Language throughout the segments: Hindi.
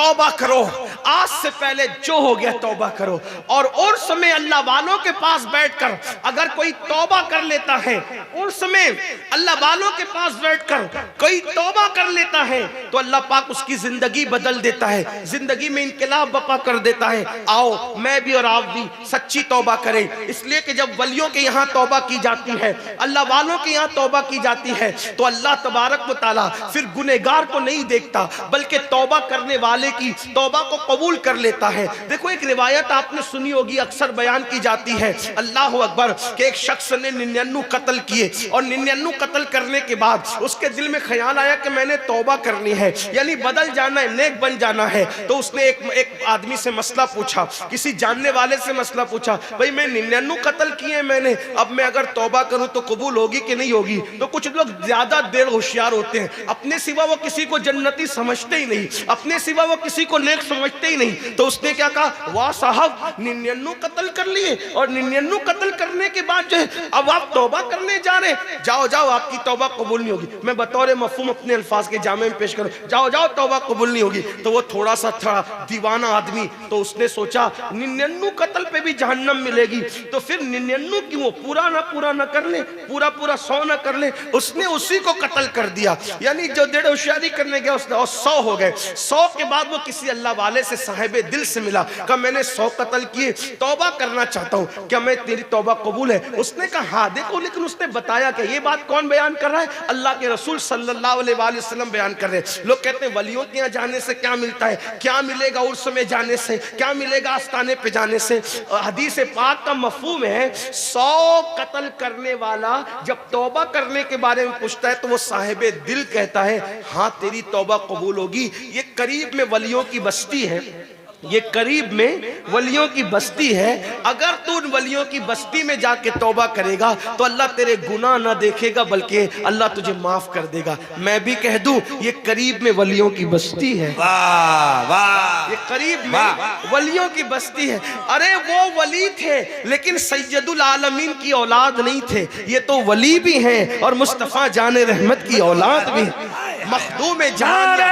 तौबा करो, आज से पहले जो हो गया तौबा करो। और उर्स में अल्लाह वालों के पास बैठकर अगर कोई तौबा कर लेता है, उर्स में अल्लाह वालों के पास बैठकर कोई तौबा कर लेता है तो अल्लाह पाक उसकी जिंदगी बदल देता है, जिंदगी में इनकलाब बपा कर देता है। आओ मैं भी और आप भी सच्ची तौबा करें, इसलिए कि जब वलियों के यहाँ तौबा की जाती है, अल्लाह वालों के यहाँ तौबा की जाती है तो अल्लाह तबारक व तआला फिर गुनहगार को नहीं देखता बल्कि तौबा करने वाले की तौबा को कबूल कर लेता है। देखो एक रिवायत आपने सुनी होगी, अक्सर बयान की जाती है, अल्लाह अकबर, कि एक शख्स ने 99 कत्ल किए और 99 कत्ल करने के बाद उसके दिल में ख्याल आया कि मैंने तौबा करनी है, यानी बदल जाना है, नेक बन जाना है। तो उसने एक आदमी से मसला पूछा, किसी जानने वाले से मसला पूछा, भाई मैं 99 कत्ल किए मैंने, अब मैं अगर तौबा करूं तो कबूल होगी कि नहीं होगी? तो कुछ लोग ज्यादा देर होशियार होते हैं, अपने सिवा वो किसी को जन्नती समझते ही नहीं, अपने सिवा वो किसी को नेक समझते ही नहीं। तो उसने क्या कहा, वाह साहब 99 कत्ल कर लिए और 99 कत्ल करने के बाद जो है अब आप तौबा करने जा रहे हैं, जाओ जाओ आपकी तौबा कबूल नहीं होगी। मैं बतौर मफहूम अपने अल्फाज के जामे में पेश करूं, जाओ जाओ तौबा कबूल नहीं होगी। तो वो थोड़ा सा था दीवाना आदमी, तो उसने सोचा 99 कत्ल पे भी जहन्नम मिलेगी तो फिर 99 क्यों, पूरा ना कर ले, पूरा 100 ना कर ले, उसने उसी को कत्ल कर दिया। यानी जो डेढ़ होशियारी करने गया उसने और 100 हो गए। 100 के बाद वो किसी अल्लाह वाले से साहिबे दिल से मिला, कहा मैंने 100 कत्ल किए, तौबा करना चाहता हूँ, क्या मैं तेरी तौबा कबूल है? उसने कहा हाँ। देखो लेकिन उसने बताया कि ये बात कौन बयान कर रहा है? अल्लाह के रसूल सल्लल्लाहु अलैहि वसल्लम बयान कर रहे हैं। लोग कहते हैं वलियों के यहाँ जाने से क्या मिलता है, क्या मिलेगा उर्स में जाने से, क्या मिलेगा आस्ताने पे जाने से? हदीस पाक का मफहूम है 100 कत्ल करने वाला जब तौबा करने के बारे में पूछता है तो वो साहिबे दिल कहता है हाँ तेरी तौबा कबूल होगी। ये करीब में वलियों की बस्ती है, ये करीब में वलियों की बस्ती है। अगर तू उन वलियों की बस्ती में जाके तौबा करेगा तो अल्लाह तेरे गुनाह ना देखेगा बल्कि अल्लाह तुझे माफ कर देगा। मैं भी कह दूं ये करीब में वलियों की बस्ती है। वाह वाह, ये करीब में वलियों की बस्ती है। अरे वो वली थे लेकिन सैयदुल आलमीन की औलाद नहीं थे, ये तो वली भी हैं और मुस्तफा जाने रहमत की औलाद भी, मखदूम जान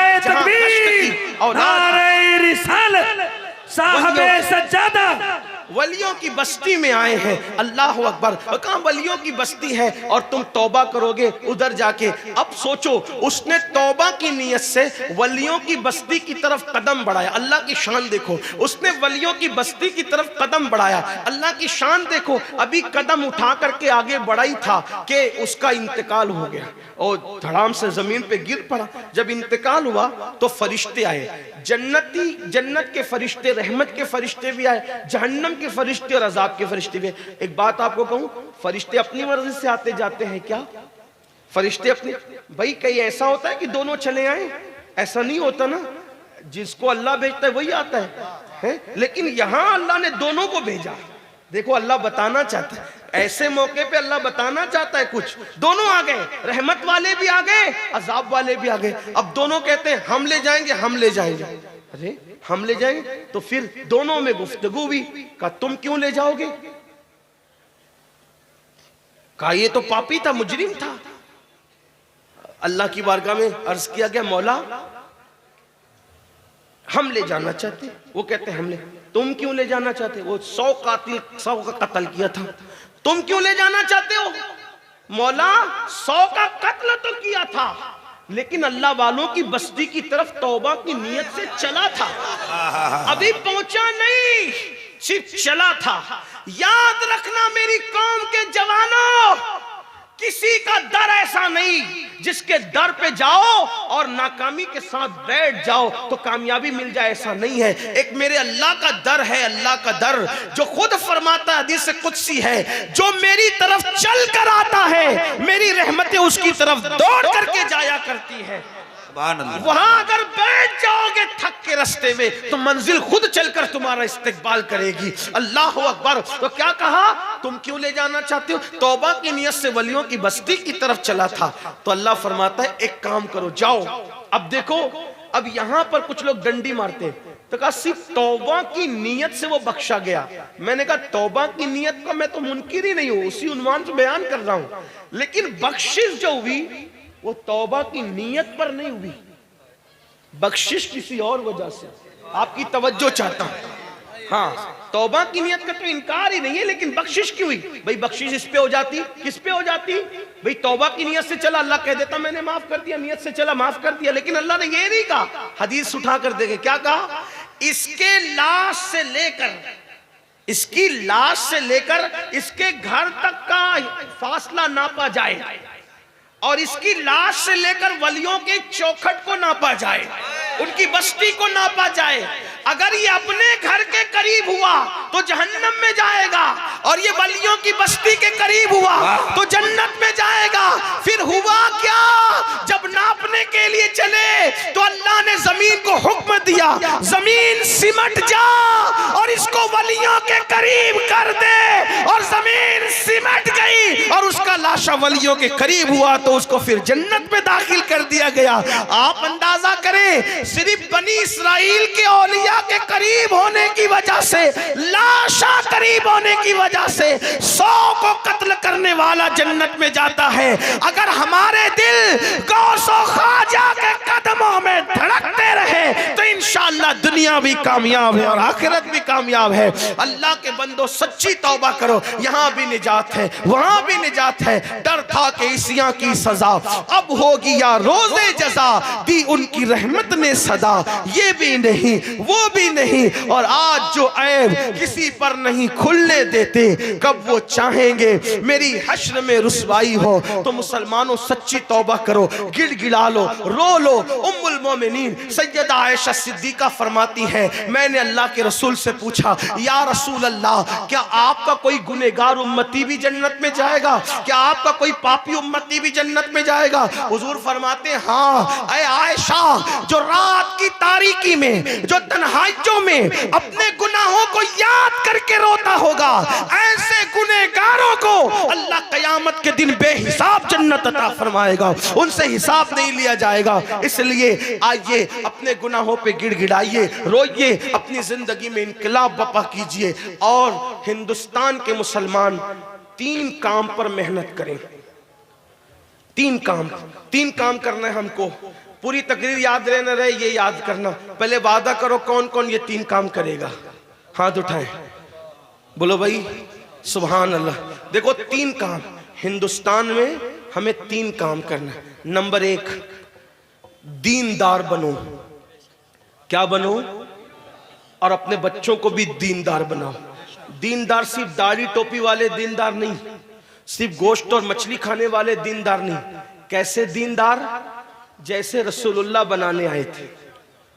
साहबे सज्जादा वलियों की बस्ती में आए हैं। अल्लाह अकबर, कहाँ वलियों की बस्ती है और तुम तौबा करोगे उधर जाके। अब सोचो उसने तौबा की नीयत से वलियों की बस्ती की तरफ कदम बढ़ाया। अल्लाह की शान देखो, उसने वलियों की बस्ती की तरफ कदम बढ़ाया। अल्लाह की शान देखो, अभी कदम उठा करके आगे बढ़ा ही था कि उसका इंतकाल हो गया और धड़ाम से जमीन पे गिर पड़ा। जब इंतकाल हुआ तो फरिश्ते आए, जन्नत के फरिश्ते, रहमत के फरिश्ते भी आए, जहन्नम के फरिश्ते और अजाब के फरिश्ते भी। एक बात आपको कहूं, फरिश्ते अपनी मर्जी से आते जाते हैं क्या? फरिश्ते अपनी, भाई कहीं ऐसा होता है कि दोनों चले आए? ऐसा नहीं होता ना, जिसको अल्लाह भेजता है वही आता है? लेकिन यहां अल्लाह ने दोनों को भेजा। देखो अल्लाह बताना चाहता है, ऐसे मौके पे अल्लाह बताना चाहता है कुछ। दोनों आ गए, रहमत वाले भी आ गए, अजाब वाले भी आ गए। अब दोनों कहते हैं हम ले जाएंगे, हम ले जाएंगे। अरे हम ले जाएंगे तो फिर दोनों में गुफ्तगू भी। कहा तुम क्यों ले जाओगे? कहा ये तो पापी था, मुजरिम था। अल्लाह की बारगाह में अर्ज किया गया मौला हम ले जाना चाहते। वो कहते हम ले। तुम क्यों ले जाना चाहते? वो 100 कातिल 100 का कत्ल किया था, तुम क्यों ले जाना चाहते हो? मौला 100 का कत्ल तो किया था लेकिन अल्लाह वालों की बस्ती की तरफ तौबा की नीयत से चला था, अभी पहुंचा नहीं, सिर्फ चला था। याद रखना मेरी कौम के जवानों, किसी का दर ऐसा नहीं जिसके दर पे जाओ और नाकामी के साथ बैठ जाओ तो कामयाबी मिल जाए, ऐसा नहीं है। एक मेरे अल्लाह का दर है, अल्लाह का दर जो खुद फरमाता है, हदीस कुदसी है, जो मेरी तरफ चल कर आता है मेरी रहमतें उसकी तरफ दौड़ करके जाया करती है। वहां अगर बैठ जाओगे थक के रास्ते में तो मंजिल खुद चलकर तुम्हारा इस्तेकबाल करेगी। अल्लाह अकबर। तो क्या कहा, तुम क्यों ले जाना चाहते हो? तौबा की नियत से वलियों की बस्ती की तरफ चला था। तो अल्लाह फरमाता है एक काम करो, जाओ। अब देखो, अब यहां पर कुछ लोग डंडी मारते, तो कहा सिर्फ तौबा की नियत से वो बख्शा गया। मैंने कहा तौबा की नियत का मैं तो मुनकिर ही नहीं हूं, उसी उन्वान से बयान कर रहा हूं, लेकिन बख्शिश जो हुई वो तौबा की नियत पर नहीं हुई। बख्शिश किसी और वजह से, आपकी तवज्जो चाहता हूं। हाँ, तौबा की नियत का तो इनकार ही नहीं है, लेकिन बख्शिश क्यों हुई? भाई बख्शिश इस पे हो जाती, किस पे हो जाती? भाई तौबा की नियत से चला, अल्लाह कह देता मैंने माफ कर दिया, नियत से चला माफ कर दिया। लेकिन अल्लाह ने ये नहीं कहा, हदीस उठा कर देखे क्या कहा? इसके लाश से लेकर, इसकी लाश से लेकर इसके घर तक का फासला नापा जाए और इसकी लाश से लेकर वलियों के चौखट को नापा जाए, उनकी बस्ती को नापा जाए। अगर ये अपने घर के करीब हुआ तो जहन्नम में जाएगा, और ये वलियों की बस्ती के करीब हुआ तो जन्नत में जाएगा। फिर हुआ क्या? जब नापने के लिए चले तो अल्लाह ने जमीन को हुक्म दिया, जमीन सिमट जा और इसको वलियों के करीब कर दे, और जमीन सिमट गई और उसका लाशा वलियों के करीब हुआ तो उसको फिर जन्नत में दाखिल कर दिया गया। आप अंदाजा करें, सिर्फ बनी इस्राइल के औलिया के करीब होने की वजह से, लाशा करीब होने की वजह से 100 को कत्ल करने वाला जन्नत में जाता है। अगर हमारे दिल गौस और ख्वाजा के कदमों में धड़कते रहे तो इंशाअल्लाह दुनिया भी कामयाब है और आखिरत भी कामयाब है। अल्लाह के बंदो सच्ची तौबा करो, यहाँ भी निजात है, वहाँ भी निजात है। डर था कि इसियां की सजा अब होगी या रोजे जजा, दी उनकी रहमत ने सदा, ये भी नहीं वो भी नहीं, और आज जो ऐब किसी पर नहीं खुलने देते, कब वो चाहेंगे मेरी हश्र में रुसवाई हो। तो मुसलमानों सच्ची तौबा करो, गिड़गिड़ा लो, रो लो। उम्मुल मोमिनीन सैयदा आयशा सिद्दीका फरमाती है, मैंने अल्लाह के रसूल से पूछा, या रसूल अल्लाह, क्या आपका कोई गुनहगार उम्मती भी जन्नत में जाएगा? क्या आपका कोई पापी उम्मती भी जन्नत में जाएगा? हुजूर फरमाते हैं, हाँ ऐ आयशा, जो रात की तारीकी में, जो तन्हाइयों में अपने गुनाहों को याद करके रोता होगा, ऐसे गुनहगारों को अल्लाह कयामत के दिन बेहिसाब जन्नत अता फरमाएगा, उनसे हिसाब नहीं लिया जाएगा। इसलिए आइए अपने गुनाहों पे गिड़गिड़ाइए, रोइए, अपनी जिंदगी में इनकलाब बपा कीजिए। और हिंदुस्तान के मुसलमान 3 काम पर मेहनत करें। 3 काम करना है हमको। पूरी तकरीर याद रहना रहे, ये याद करना। पहले वादा करो कौन कौन ये 3 काम करेगा, हाथ उठाएं, बोलो भाई सुभान अल्लाह। देखो 3 काम हिंदुस्तान में हमें 3 काम करना है। नंबर 1, दीनदार बनो। क्या बनो? और अपने बच्चों को भी दीनदार बनाओ। दीनदार सिर्फ दाढ़ी टोपी वाले दीनदार नहीं, सिर्फ गोश्त और मछली खाने वाले दीनदार नहीं। कैसे दीनदार? जैसे रसूलुल्लाह बनाने आए थे।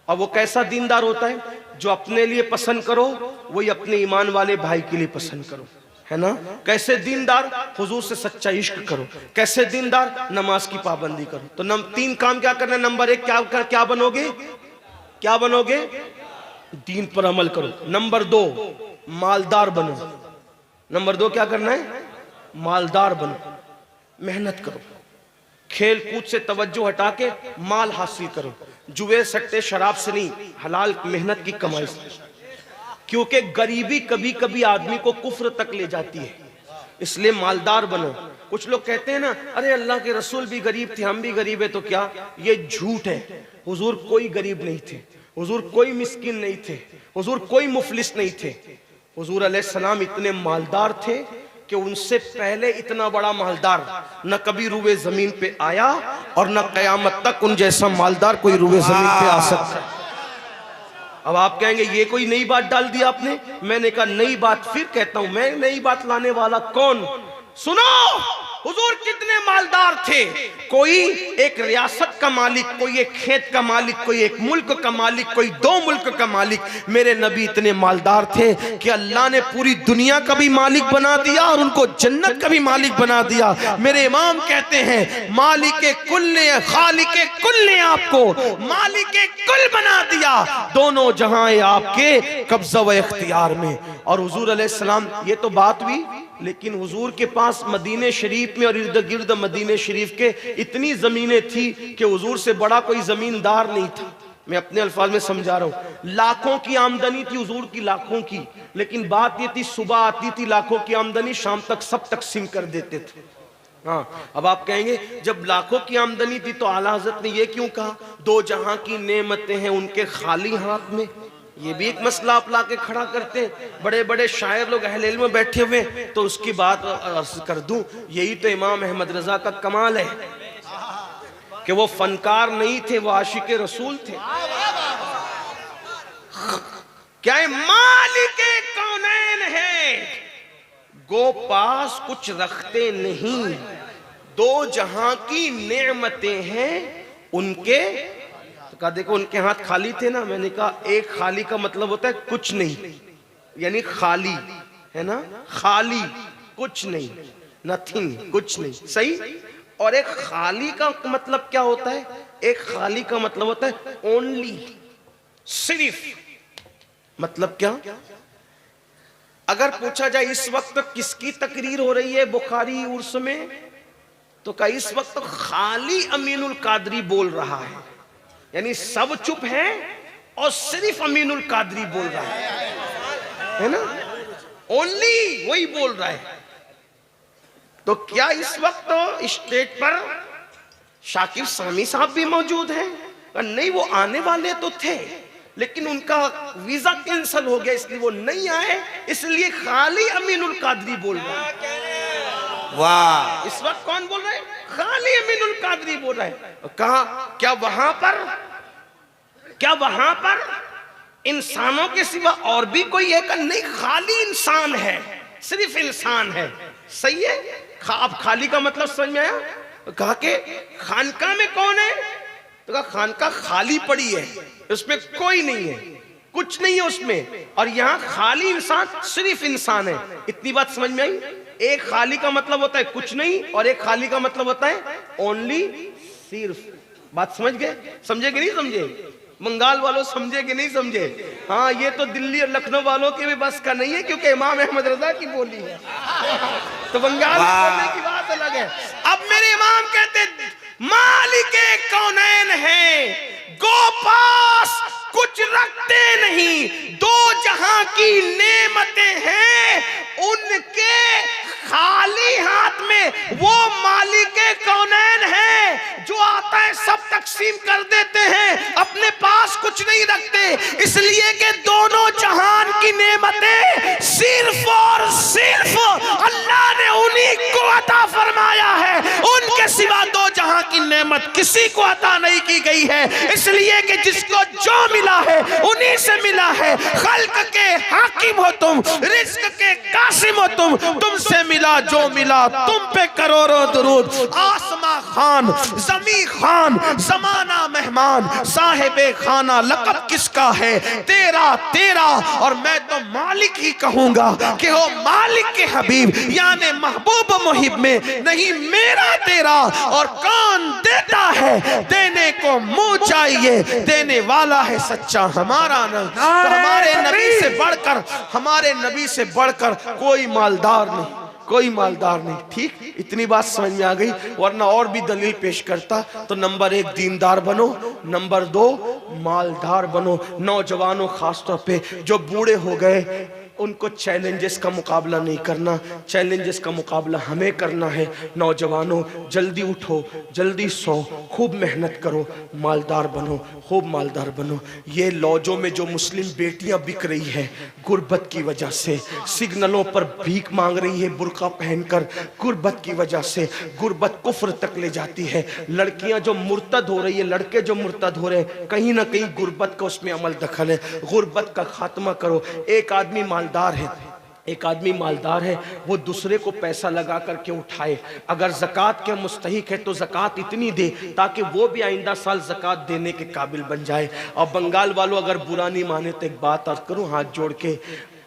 और वो कैसा दीनदार होता है? जो अपने लिए पसंद करो वही अपने ईमान वाले भाई के लिए पसंद करो, है ना? कैसे दीनदार? हुजूर से सच्चा इश्क करो। कैसे दीनदार? नमाज की पाबंदी करो। तो 3 काम क्या करना है? नंबर 1 क्या बनोगे? क्या बनोगे? दीन पर अमल करो। नंबर 2, मालदार बनो। नंबर 2 क्या करना है? मालदार बनो, मेहनत करो, खेल कूद से तवज्जो हटा के माल हासिल करो। जुए सट्टे शराब से नहीं, हलाल मेहनत की कमाई से। क्योंकि गरीबी कभी कभी आदमी को कुफ्र तक ले जाती है, इसलिए मालदार बनो। कुछ लोग कहते हैं ना, अरे अल्लाह के रसूल भी गरीब थे, हम भी गरीब है, तो क्या? ये झूठ है। हुजूर कोई गरीब नहीं थे, हुजूर कोई मिस्किन नहीं थे, हुजूर कोई मुफलिस नहीं थे। हुजूर अलैहिस्सलाम इतने मालदार थे कि उनसे पहले इतना बड़ा मालदार न कभी रूए जमीन पे आया और न कयामत तक उन जैसा मालदार कोई रूए जमीन पे आ सकता है। अब आप कहेंगे ये कोई नई बात डाल दी आपने। मैंने कहा नई बात फिर कहता हूं, मैं नई बात लाने वाला कौन? सुनो, हुजूर कितने मालदार थे। कोई एक रियासत का मालिक, कोई एक खेत का मालिक, कोई एक मुल्क का मालिक, कोई 2 मुल्क का मालिक। मेरे नबी इतने मालदार थे कि अल्लाह ने पूरी दुनिया का भी मालिक बना दिया और उनको जन्नत का भी मालिक बना दिया। मेरे इमाम कहते हैं, मालिक कुल ने, खालिक कुल ने आपको मालिक कुल बना दिया। दोनों जहां आपके कब्जा व इख्तियार में। और हुजूर अलैहिस्सलाम, ये तो बात हुई, लेकिन हुजूर के पास मदीने शरीफ में और इर्द गिर्द मदीने शरीफ के इतनी जमीनें थी कि हुजूर से बड़ा कोई जमींदार नहीं था। मैं अपने अल्फाज में समझा रहा हूँ। लाखों की आमदनी थी हुजूर की, लाखों की। लेकिन बात ये थी, सुबह आती थी लाखों की आमदनी, शाम तक सब तकसीम कर देते थे। हाँ, अब आप कहेंगे जब लाखों की आमदनी थी तो आला हजरत ने ये क्यों कहा, दो जहां की नेमतें हैं उनके खाली हाथ में। ये भी एक मसला आप ला के खड़ा करते हैं। बड़े बड़े शायर लोग अहले इल्म में बैठे हुए, तो उसकी बात अर्ज कर दूं, यही तो इमाम अहमद रजा का कमाल है कि वो फनकार नहीं थे, वो आशिक रसूल थे। क्या है, मालिक कौनैन है, गो पास कुछ रखते नहीं, दो जहां की नेमतें हैं उनके। तो कहा देखो उनके हाथ खाली थे ना, मैंने कहा एक खाली का मतलब होता है कुछ नहीं, यानी खाली है ना, खाली कुछ नहीं, नथिंग, कुछ नहीं, सही। और एक खाली का मतलब क्या होता है, एक खाली का मतलब होता है ओनली, सिर्फ। मतलब क्या, अगर पूछा जाए इस वक्त किसकी तकरीर हो रही है बुखारी उर्स में, तो क्या इस वक्त खाली अमीनुल कादरी बोल रहा है, यानी सब चुप हैं और सिर्फ अमीनुल कादरी बोल रहा है ना, ओनली वही बोल रहा है। तो क्या इस वक्त स्टेज पर शाकिर सामी साहब भी मौजूद हैं? नहीं, वो आने वाले तो थे लेकिन उनका वीजा कैंसिल हो गया इसलिए वो नहीं आए, इसलिए खाली अमीनुल कादरी बोल रहा है। वाह, इस वक्त कौन बोल रहा है, खाली अमीनुल कादरी बोल रहा है। कहा क्या वहां पर इंसानों के सिवा और भी कोई है? का नहीं, खाली इंसान है, सिर्फ इंसान है, सही है। आप खाली का मतलब समझ में आया? कहा कि खानका में कौन है, तो कहा खानका खाली पड़ी है, उसमें कोई नहीं है, कुछ नहीं है उसमें, और यहाँ खाली इंसान, सिर्फ इंसान है। इतनी बात समझ में आई? एक खाली का मतलब होता है कुछ नहीं, और एक खाली का मतलब होता है ओनली, सिर्फ। बात समझ गए? समझे कि नहीं समझे? बंगाल वालों समझे कि नहीं समझे? हाँ, ये तो दिल्ली और लखनऊ वालों के भी बस का नहीं है, क्योंकि इमाम अहमद रजा की बोली है। तो बंगाल में बोलने की बात अलग है। अब मेरे इमाम कहते मालिक कौनैन है, गो पास कुछ रखते नहीं, दो जहां की नेमतें हैं उनके खाली हाथ में। वो मालिक कौनैन है जो आता है सब तकसीम कर देते हैं, अपने पास कुछ नहीं रखते, इसलिए कि दोनों जहान की नेमतें सिर्फ और सिर्फ अल्लाह ने उन्हीं को अता फरमाया है, उनके सिवा दो जहां की नेमत किसी को अता नहीं की गई है। इसलिए कि जिसको जो मिला है उन्हीं से मिला है। खल्क के हाकिम हो तुम, रिज्क के कासिम हो तुमसे मिला जो मिला, तुम पे करोड़ों दुरूद। आसमां खान, जमी खान, जमाना मेहमान, साहिबे खाना लक़ब किसका है, तेरा तेरा, और मैं तो मालिक ही कहूंगा कि हो मालिक के हबीब, यानी महबूब मुहिब में नहीं मेरा तेरा। और कौन देता है, देने को मुंह चाहिए, देने वाला है सच्चा हमारा न। तो हमारे नबी से बढ़कर कोई मालदार नहीं, कोई मालदार नहीं। ठीक, इतनी बात समझ में आ गई, वरना और भी दलील पेश करता। तो नंबर 1 दीनदार बनो, नंबर 2 मालदार बनो। नौजवानों खासतौर पे जो बूढ़े हो गए, उनको चैलेंजेस का मुकाबला नहीं करना, चैलेंजेस का मुकाबला हमें करना है। नौजवानों जल्दी उठो, जल्दी सो, खूब मेहनत करो, मालदार बनो, खूब मालदार बनो। ये लॉजों में जो मुस्लिम बेटियां बिक रही है गुर्बत की वजह से, सिग्नलों पर भीख मांग रही है बुर्का पहनकर, गुर्बत की वजह से, गुर्बत कुफ्र तक ले जाती है। लड़कियां जो मुर्तद हो रही है, लड़के जो मुर्तद हो रहे हैं, कहीं ना कहीं गुर्बत का उसमें अमल दखल है। गुर्बत का खात्मा करो। एक आदमी मालदार है, एक आदमी मालदार है, वो दूसरे को पैसा लगा करके उठाए, अगर ज़कात के मुस्तहिक है तो ज़कात इतनी दे ताकि वो भी आइंदा साल ज़कात देने के काबिल बन जाए। और बंगाल वालों अगर बुरा नहीं माने तो एक बात अर्ज करूं हाथ जोड़ के,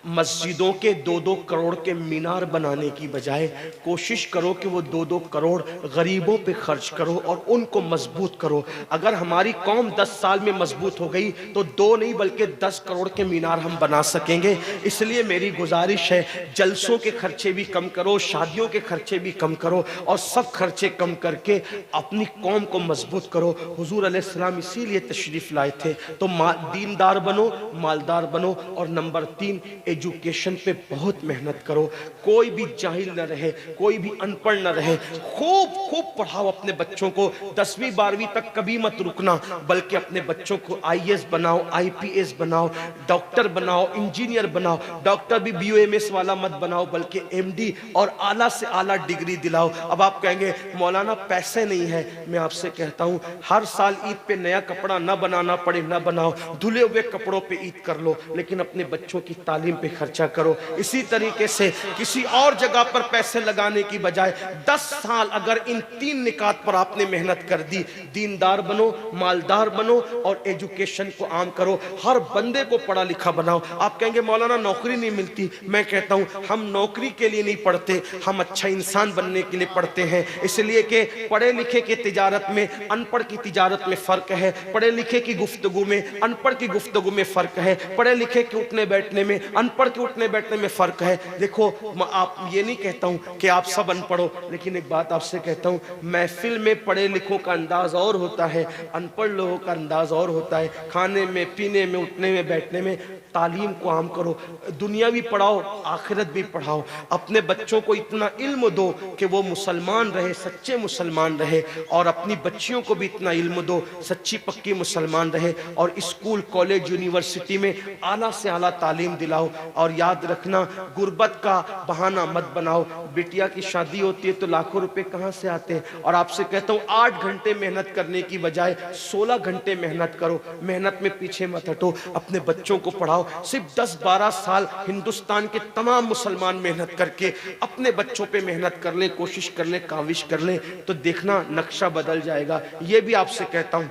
मस्जिदों के 2-2 करोड़ के मीनार बनाने की बजाय कोशिश करो कि वो 2-2 करोड़ गरीबों पे खर्च करो और उनको मजबूत करो। अगर हमारी कौम 10 साल में मजबूत हो गई तो 2 नहीं बल्कि 10 करोड़ के मीनार हम बना सकेंगे। इसलिए मेरी गुजारिश है, जलसों के खर्चे भी कम करो, शादियों के खर्चे भी कम करो, और सब खर्चे कम करके अपनी कौम को मजबूत करो। हुजूर अलैहिस्सलाम इसीलिए तशरीफ लाए थे। तो दीनदार बनो, मालदार बनो। और नंबर 3 एजुकेशन पे बहुत मेहनत करो, कोई भी जाहिल न रहे, कोई भी अनपढ़ न रहे, खूब खूब पढ़ाओ अपने बच्चों को। 10वीं 12वीं तक कभी मत रुकना, बल्कि अपने बच्चों को IAS बनाओ, IPS बनाओ, डॉक्टर बनाओ, इंजीनियर बनाओ। डॉक्टर भी BOMS वाला मत बनाओ, बल्कि MD और आला से आला डिग्री दिलाओ। अब आप कहेंगे मौलाना पैसे नहीं है, मैं आपसे कहता हूं हर साल ईद पे नया कपड़ा ना बनाना पड़े ना बनाओ, धुले हुए कपड़ों पे ईद कर लो, लेकिन अपने बच्चों की तालीम पे खर्चा करो। इसी तरीके से किसी और जगह पर पैसे लगाने की बजाय 10 साल अगर इन 3 निकात पर आपने मेहनत कर दी, दीनदार बनो, मालदार बनो और एजुकेशन को आम करो, हर बंदे को पढ़ा लिखा बनाओ। आप कहेंगे मौलाना नौकरी नहीं मिलती, मैं कहता हूं हम नौकरी के लिए नहीं पढ़ते, हम अच्छा इंसान बनने के लिए पढ़ते हैं। इसलिए कि पढ़े लिखे की तिजारत में अनपढ़ की तिजारत में फर्क है, पढ़े लिखे की गुफ्तगू में अनपढ़ की गुफ्तगू में फर्क है, पढ़े लिखे के उठने बैठने में अनपढ़ के उठने बैठने में फर्क है। देखो आप ये नहीं कहता हूं कि आप सब अनपढ़ हो, लेकिन एक बात आपसे कहता हूं, महफिल में पढ़े लिखों का अंदाज और होता है, अनपढ़ लोगों का अंदाज और होता है। खाने में, पीने में, उठने में, बैठने में तालीम को आम करो, दुनिया भी पढ़ाओ, आखिरत भी पढ़ाओ। अपने बच्चों को इतना इल्म दो कि वो मुसलमान रहे, सच्चे मुसलमान रहे, और अपनी बच्चियों को भी इतना इल्म दो, सच्ची पक्की मुसलमान रहे। और स्कूल, कॉलेज, यूनिवर्सिटी में आला से आला तालीम दिलाओ। और याद रखना, गुर्बत का बहाना मत बनाओ। बिटिया की शादी होती है तो लाखों रुपए कहाँ से आते हैं, और आपसे कहता हूँ 8 घंटे मेहनत करने की बजाय 16 घंटे मेहनत करो। मेहनत में पीछे मत हटो, अपने बच्चों को पढ़ाओ। सिर्फ 10-12 साल हिंदुस्तान के तमाम मुसलमान मेहनत करके अपने बच्चों पे मेहनत कर लें, कोशिश कर लें, काविश कर लें, तो देखना नक्शा बदल जाएगा। ये भी आपसे कहता हूँ,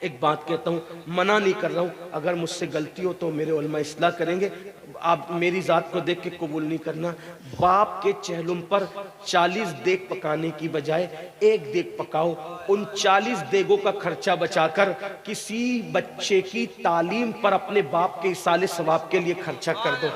एक बात कहता हूँ, मना नहीं कर रहा हूँ, अगर मुझसे गलती हो तो मेरे उलमा इस्लाह करेंगे, आप मेरी जात को देख के कबूल नहीं करना। बाप के चहलुम पर 40 देग पकाने की बजाय 1 देग पकाओ। उन 40 देगों का खर्चा बचाकर किसी बच्चे की तालीम पर अपने बाप के इसाले सवाब के लिए खर्चा कर दो।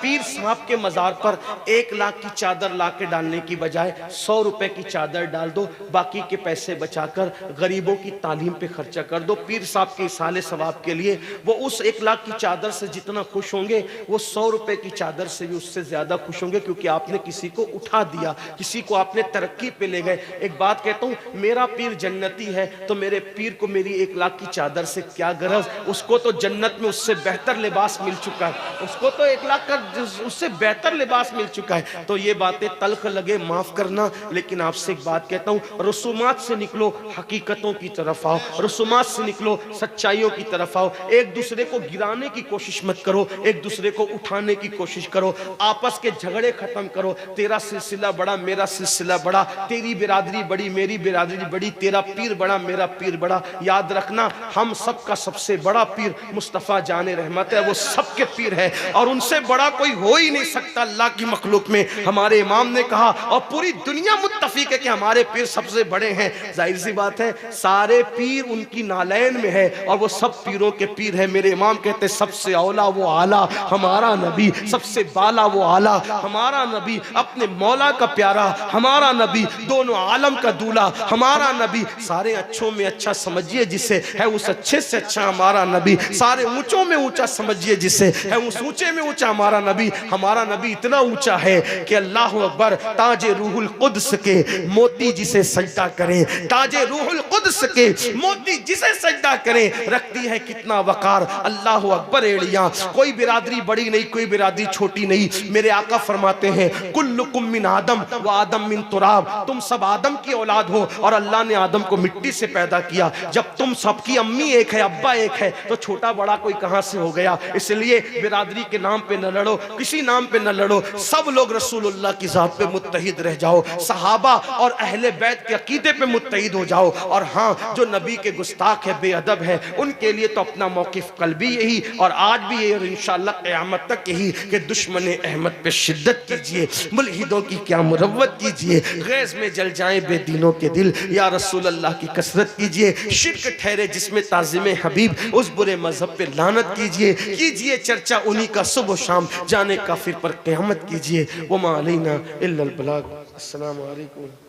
पीर साहब के मजार पर 1 लाख की चादर ला के डालने की बजाय 100 रुपए की चादर डाल दो, बाकी के पैसे बचाकर गरीबों की तालीम पे खर्चा कर दो। पीर साहब के इसाले सवाब के लिए वो उस 1 लाख की चादर से जितना खुश होंगे, वो 100 रुपए की चादर से भी उससे ज्यादा खुश होंगे, क्योंकि आपने किसी को उठा दिया, किसी को आपने तरक्की पे ले गए। एक बात कहता हूँ, मेरा पीर जन्नती है तो मेरे पीर को मेरी 1 लाख की चादर से क्या गरज, उसको तो जन्नत में उससे बेहतर लिबास मिल चुका है, उसको तो 1 लाख का उससे बेहतर लिबास मिल चुका है। तो ये बातें तल्ख लगे माफ करना, लेकिन आपसे एक बात कहता हूँ, रसूमात से निकलो, हकीकतों की तरफ आओ, रसूमात से निकलो, सच्चाइयों की तरफ आओ। एक दूसरे को गिराने की कोशिश मत करो, एक दूसरे को उठाने की कोशिश करो। आपस के झगड़े खत्म करो। तेरा सिलसिला बड़ा, मेरा सिलसिला बड़ा, तेरी बिरादरी बड़ी, मेरी बिरादरी बड़ी, तेरा पीर बड़ा, मेरा पीर बड़ा। याद रखना, हम सबका सबसे बड़ा पीर मुस्तफ़ा जाने रहमत है, वो सबके पीर है और उनसे बड़ा कोई हो ही नहीं सकता अल्लाह की मखलूक में। हमारे इमाम ने कहा, और पूरी दुनिया मुत्तफिक है कि हमारे पीर सबसे बड़े हैं। जाहिर सी बात है, सारे पीर उनकी नालैन में है और वो सब पीरों के पीर है। मेरे इमाम कहते, सबसे औला वो आला हमारा नबी, सबसे बाला वो आला हमारा नबी, अपने मौला का प्यारा हमारा नबी, दोनों आलम का दूल्हा हमारा नबी। सारे अच्छों में अच्छा समझिए जिसे, है उस अच्छे से अच्छा हमारा नबी। सारे ऊंचों में ऊंचा समझिए जिसे, है उस ऊंचे में ऊंचा हमारा नबी। हमारा नबी इतना ऊंचा है कि अल्लाह अकबर, ताजे रूहुल कुद्स के मोती जिसे सजदा करें, ताजे रूहुल कुद्स के मोती जिसे सजदा करें, रखती है कितना वकार। अल्लाह अकबर एड़ियां, कोई बिरादरी बड़ी नहीं, कोई बिरादरी छोटी नहीं। मेरे आका फरमाते हैं, कुल्लुकुम मिन आदम व आदम मिन तुराब, तुम सब आदम की औलाद हो और अल्लाह ने आदम को मिट्टी से पैदा किया। जब तुम सबकी अम्मी एक है, अब्बा एक है, तो छोटा बड़ा कोई कहां से हो गया। इसलिए बिरादरी के नाम पे न लड़ो, किसी नाम पे न लड़ो, सब लोग रसूलुल्लाह की जात पे मुत्तहिद रह जाओ, सहाबा और अहले बैत के अकीदे पे मुत्तहिद हो जाओ। और हाँ, जो नबी के गुस्ताख है, बेअदब है, उनके लिए तो अपना मौकिफ कल भी यही और आज भी यही और इंशाअल्लाह क़यामत तक यही कि दुश्मन अहमद पे शिद्दत कीजिए, मुल्हिदों की क्या मुरव्वत कीजिए, गैज़ में जल जाए बेदीनों के दिल, या रसूलुल्लाह की कसरत कीजिए, शिर्क ठहरे जिसमें ताज़िम हबीब, उस बुरे मजहब पे लानत कीजिए चर्चा उन्हीं का सुबह शाम, जाने काफिर पर क़यामत कीजिए। वमा अलैना इल्लल बलाग। अस्सलामु अलैकुम।